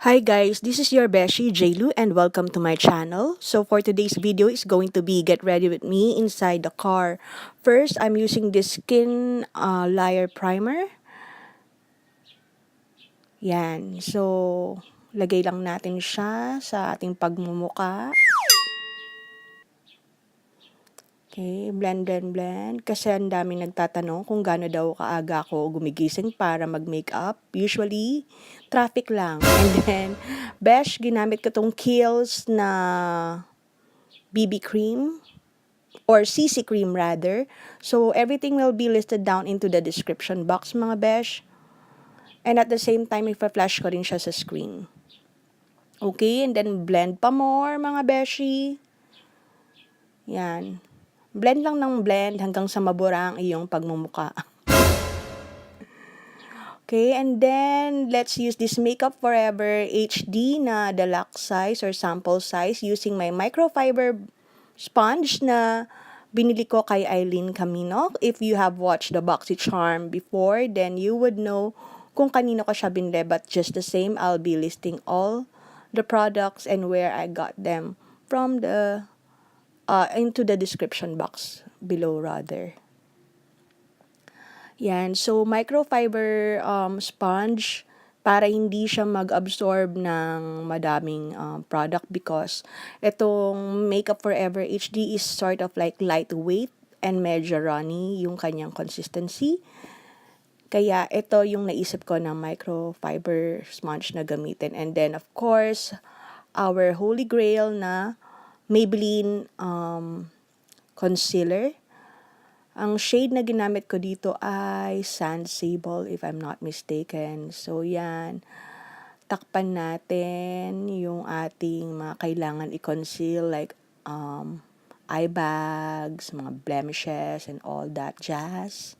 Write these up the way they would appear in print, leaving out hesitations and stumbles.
Hi guys, this is your beshie Jaylu and welcome to my channel. So for today's video is going to be get ready with me inside the car. First, I'm using this skin layer primer. Yan. So, lagay lang natin siya sa ating pagmumuka. Okay, blend and blend. Kasi ang daming nagtatanong kung gaano daw kaaga ako gumigising para mag-makeup. Usually, traffic lang. And then, besh, ginamit ko tong Kiehl's na BB cream or CC cream rather. So, everything will be listed down into the description box mga besh. And at the same time, ipa-flash ko rin siya sa screen. Okay, and then blend pa more mga beshi. Yan. Blend lang ng blend hanggang sa mabura ang iyong pagmumuka. Okay, and then let's use this Makeup Forever HD na deluxe size or sample size using my microfiber sponge na binili ko kay Eileen Camino. If you have watched the BoxyCharm before, then you would know kung kanino ko siya binili. But just the same, I'll be listing all the products and where I got them from the into the description box below rather. Yan. So, microfiber sponge para hindi siya mag-absorb ng madaming product because itong Makeup Forever HD is sort of like lightweight and medyo runny yung kanyang consistency. Kaya ito yung naisip ko ng microfiber sponge na gamitin. And then, of course, our holy grail na Maybelline Concealer. Ang shade na ginamit ko dito ay Sable if I'm not mistaken. So yan, takpan natin yung ating mga kailangan i-conceal like eye bags, mga blemishes and all that jazz.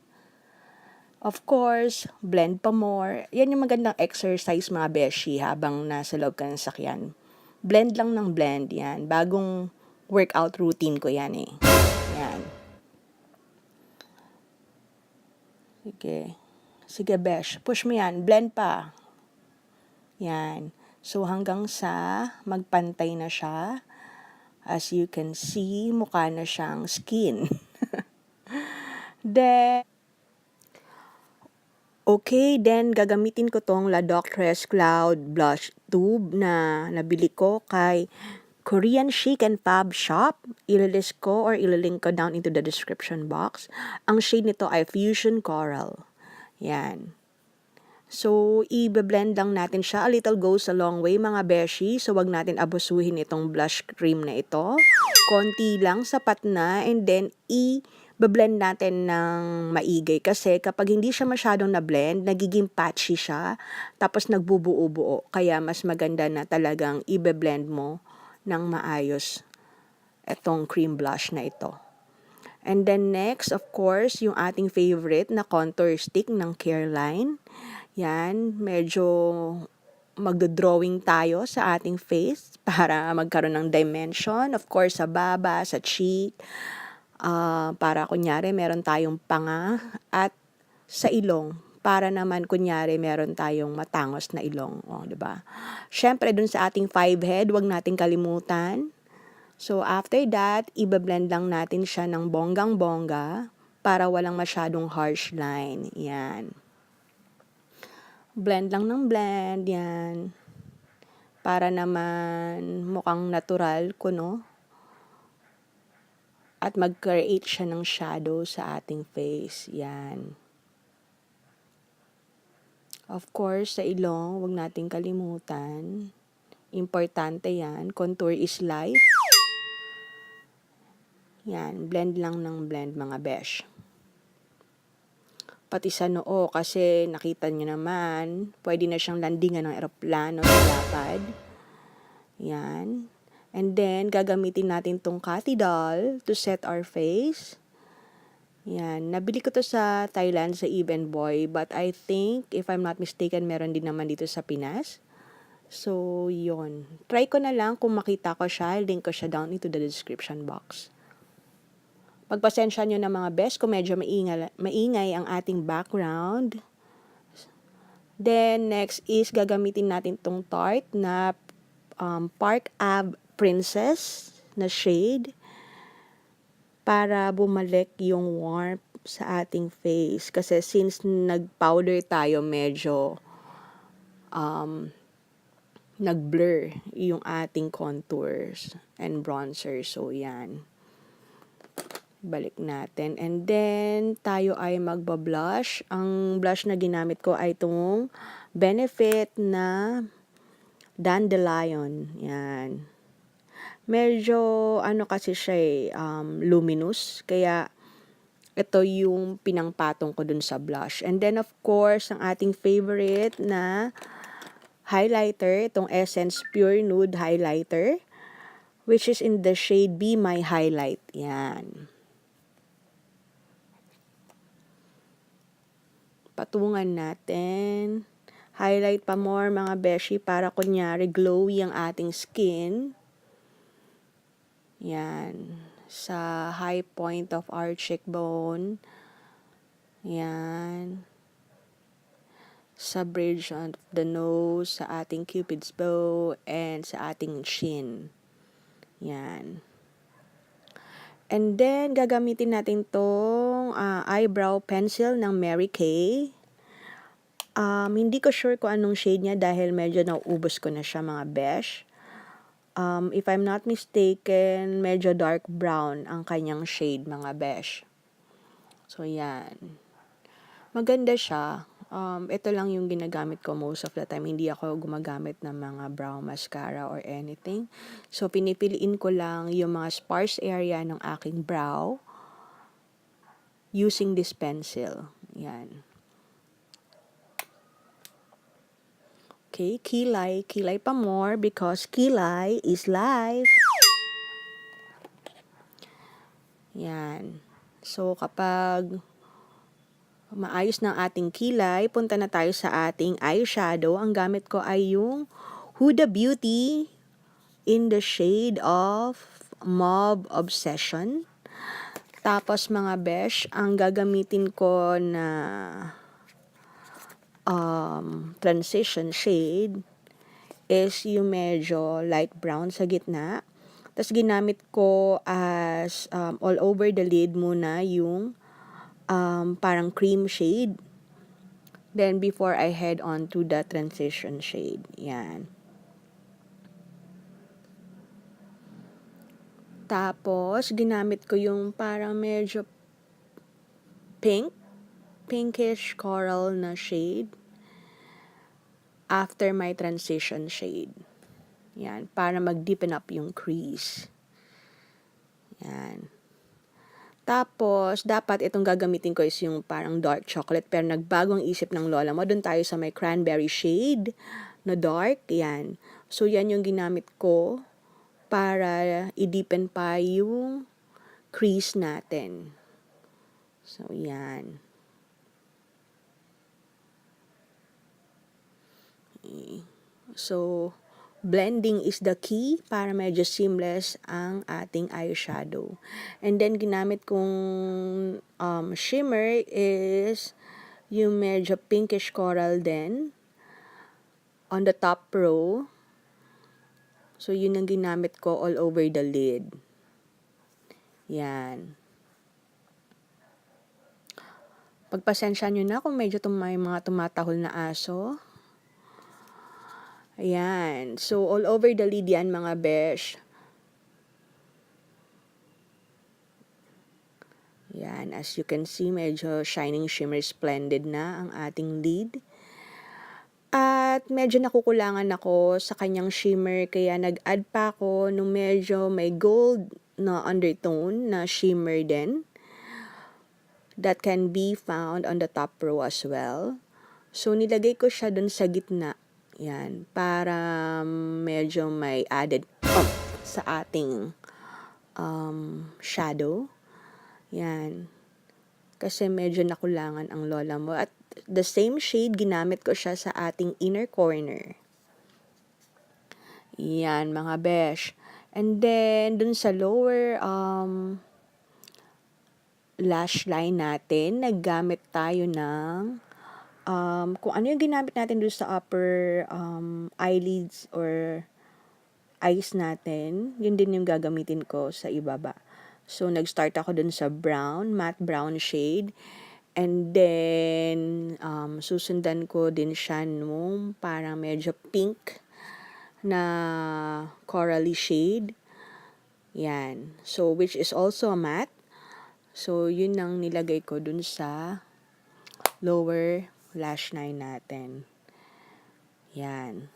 Of course, blend pa more. Yan yung magandang exercise mga beshi habang nasa loob ka ng sakyan. Blend lang ng blend yan. Bagong workout routine ko yan eh. Yan. Sige. Sige, besh. Push mo yan. Blend pa. Yan. So, hanggang sa magpantay na siya. As you can see, mukha na siyang skin. Then, okay, then gagamitin ko tong La Doctress Cloud Blush Tube na nabili ko kay Korean Chic and Fab Shop. Ililist ko or ililink ko down into the description box. Ang shade nito ay Fusion Coral. Yan. So, i-blend lang natin siya. A little goes a long way mga beshi. So, wag natin abusuhin itong blush cream na ito. Konti lang, sapat na. And then, i-blend natin ng maigay. Kasi kapag hindi siya masyadong na-blend, nagiging patchy siya. Tapos, nagbubuo-buo. Kaya, mas maganda na talagang i-blend mo ng maayos itong cream blush na ito. And then next, of course, yung ating favorite na contour stick ng Careline. Yan, medyo magdo-drawing tayo sa ating face para magkaroon ng dimension. Of course, sa baba, sa cheek, para kunyari meron tayong panga at sa ilong. Para naman kunyari meron tayong matangos na ilong, oh, 'di ba? Syempre dun sa ating 5 head, wag nating kalimutan. So after that, i-blend lang natin siya ng bonggang-bongga para walang masyadong harsh line. Yan. Blend lang ng blend, yan. Para naman mukhang natural ko, no? At mag-create siya ng shadow sa ating face. Yan. Of course, sa ilong, wag nating kalimutan. Importante yan. Contour is life. Yan. Blend lang ng blend, mga besh. Pati sa noo, kasi nakita nyo naman, pwede na siyang landingan ng eroplano sa lapad. Yan. And then, gagamitin natin tong Cathy doll to set our face. Yan. Nabili ko to sa Thailand, sa Even Boy. But I think, if I'm not mistaken, meron din naman dito sa Pinas. So, yon. Try ko na lang kung makita ko siya. Link ko siya down into the description box. Pagpasensya nyo na mga best kung medyo maingay ang ating background. Then, next is gagamitin natin tong Tarte na Park Ave Princess na shade para bumalik yung warmth sa ating face. Kasi since nag-powder tayo, medyo nag-blur yung ating contours and bronzer. So, yan. Balik natin. And then, tayo ay magba-blush. Ang blush na ginamit ko ay itong Benefit na Dandelion. Yan. Medyo, ano kasi siya luminous. Kaya, ito yung pinangpatong ko dun sa blush. And then, of course, ang ating favorite na highlighter, itong Essence Pure Nude Highlighter, which is in the shade Be My Highlight. Yan. Patungan natin. Highlight pa more mga beshi para kunyari glowy ang ating skin. Yan. Sa high point of our cheekbone. Yan. Sa bridge of the nose, sa ating cupid's bow, and sa ating chin. Yan. And then, gagamitin natin tong eyebrow pencil ng Mary Kay. Hindi ko sure kung anong shade niya dahil medyo nauubos ko na siya mga besh. If I'm not mistaken, medyo dark brown ang kanyang shade mga besh. So, yan. Maganda siya. Ito lang yung ginagamit ko most of the time. Hindi ako gumagamit ng mga brow mascara or anything. So, pinipiliin ko lang yung mga sparse area ng aking brow using this pencil. Yan. Okay, kilay. Kilay pa more because kilay is life. Yan. So, kapag maayos ng ating kilay, punta na tayo sa ating eyeshadow. Ang gamit ko ay yung Huda Beauty in the shade of Mauve Obsession. Tapos mga besh, ang gagamitin ko na transition shade is yung medyo light brown sa gitna. Tapos ginamit ko as all over the lid muna yung parang cream shade. Then, before I head on to the transition shade. Yan. Tapos, ginamit ko yung parang medyo pinkish coral na shade after my transition shade. Yan. Para mag-deepen up yung crease. Yan. Tapos, dapat itong gagamitin ko is yung parang dark chocolate. Pero nagbagong isip ng lola mo. Doon tayo sa may cranberry shade na dark. Yan. So, yan yung ginamit ko para i-deepen pa yung crease natin. So, yan. So, blending is the key para medyo seamless ang ating eyeshadow. And then, ginamit kong shimmer is yung medyo pinkish coral din on the top row. So, yun ang ginamit ko all over the lid. Yan. Pagpasensya nyo na kung medyo may mga tumatahol na aso. Ayan. So, all over the lid yan, mga besh. Yan. As you can see, medyo shining, shimmer, splendid na ang ating lid. At medyo nakukulangan ako sa kanyang shimmer, kaya nag-add pa ako nung medyo may gold na undertone na shimmer din. That can be found on the top row as well. So, nilagay ko siya dun sa gitna. Yan, para medyo may added sa ating shadow. Yan. Kasi medyo nakulangan ang lola mo. At the same shade, ginamit ko siya sa ating inner corner. Yan, mga besh. And then, dun sa lower lash line natin, naggamit tayo ng kung ano yung ginamit natin doon sa upper eyelids or eyes natin, yun din yung gagamitin ko sa ibaba. So, nag-start ako dun sa brown, matte brown shade. And then, susundan ko din siya nung parang medyo pink na corally shade. Yan. So, which is also a matte. So, yun ang nilagay ko dun sa lower lash line natin. Yan.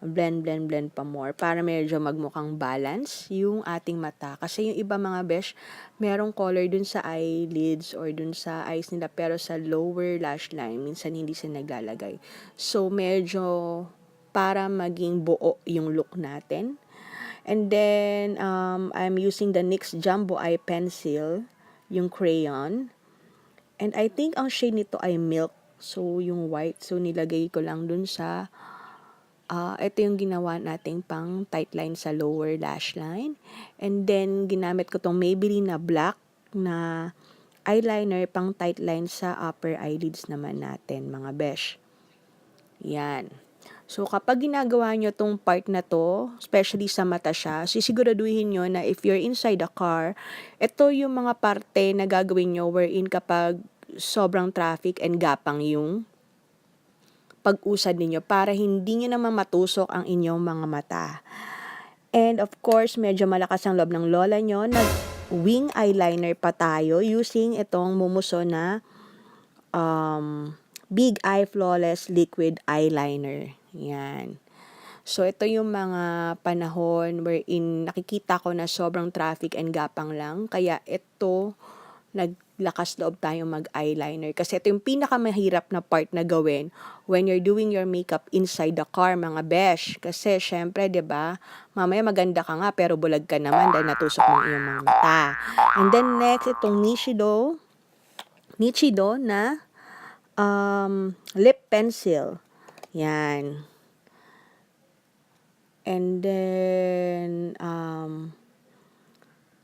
Blend pa more para medyo magmukhang balance yung ating mata. Kasi yung iba mga besh, merong color dun sa eyelids or dun sa eyes nila pero sa lower lash line, minsan hindi sila naglalagay. So, medyo para maging buo yung look natin. And then, I'm using the NYX Jumbo Eye Pencil, yung crayon. And I think ang shade nito ay milk. So, yung white. So, nilagay ko lang dun sa ito yung ginawa nating pang tight line sa lower lash line. And then, ginamit ko tong Maybelline na black na eyeliner pang tight line sa upper eyelids naman natin, mga besh. Yan. So, kapag ginagawa nyo tong part na to, especially sa mata siya, sisiguraduhin nyo na if you're inside a car, ito yung mga parte na gagawin nyo wherein kapag sobrang traffic and gapang yung pag-usad ninyo para hindi nyo naman matusok ang inyong mga mata. And of course, medyo malakas ang loob ng lola nyo. Nag-wing eyeliner pa tayo using itong Mumuso na Big Eye Flawless Liquid Eyeliner. Yan. So, ito yung mga panahon wherein nakikita ko na sobrang traffic and gapang lang. Kaya ito, naglakas loob tayo mag-eyeliner. Kasi ito yung pinakamahirap na part na gawin when you're doing your makeup inside the car, mga besh. Kasi, syempre, 'di ba, mamaya maganda ka nga, pero bulag ka naman dahil natusok mo iyong mga mata. And then, next, itong Nichido na lip pencil. Yan. And then,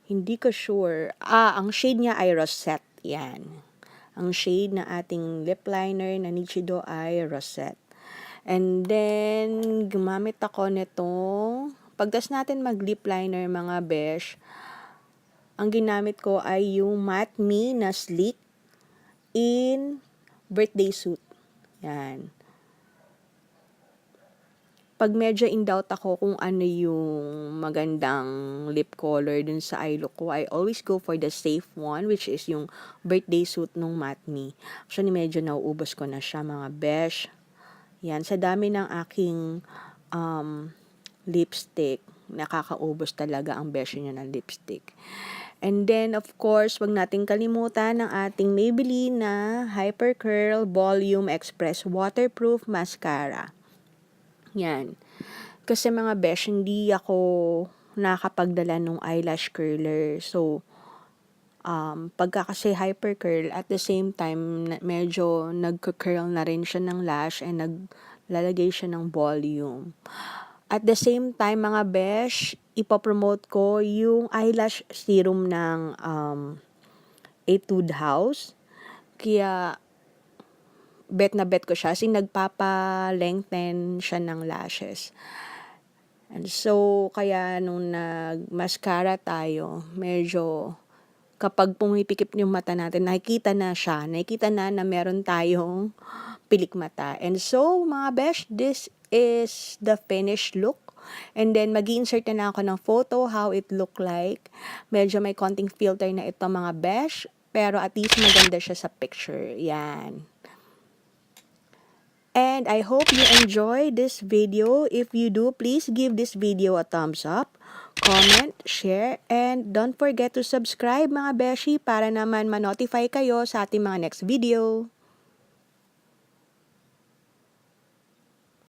hindi ko sure. Ang shade niya ay Rosette. Yan. Ang shade na ating lip liner na Nichido ay Rosette. And then, gumamit ako nitong, pagdas natin mag-lip liner, mga besh, ang ginamit ko ay yung Matte Me na Sleek in Birthday Suit. Yan. Pag medyo in doubt ako kung ano yung magandang lip color dun sa eye look ko, I always go for the safe one, which is yung Birthday Suit nung Matte Me. Actually, medyo nauubos ko na siya, mga besh. Yan, sa dami ng aking lipstick, nakakaubos talaga ang besh niya ng lipstick. And then, of course, wag nating kalimutan ng ating Maybelline na Hyper Curl Volume Express Waterproof Mascara. Yan. Kasi mga besh, hindi ako nakakapagdala ng eyelash curler. So, pagka kasi hyper curl, at the same time, medyo nagka-curl na rin siya ng lash and naglalagay siya ng volume. At the same time, mga besh, ipopromote ko yung eyelash serum ng Etude House. Kaya, bet na bet ko siya kasi nagpapa-lengthen siya ng lashes. And so, kaya nung nag-mascara tayo, medyo kapag pumipikip yung mata natin, nakikita na siya. Nakikita na meron tayong pilik mata. And so, mga besh, this is the finished look. And then, mag-insert na ako ng photo, how it look like. Medyo may konting filter na ito, mga besh. Pero at least maganda siya sa picture. Yan. And I hope you enjoy this video. If you do, please give this video a thumbs up, comment, share, and don't forget to subscribe, mga beshi, para naman ma-notify kayo sa ating mga next video.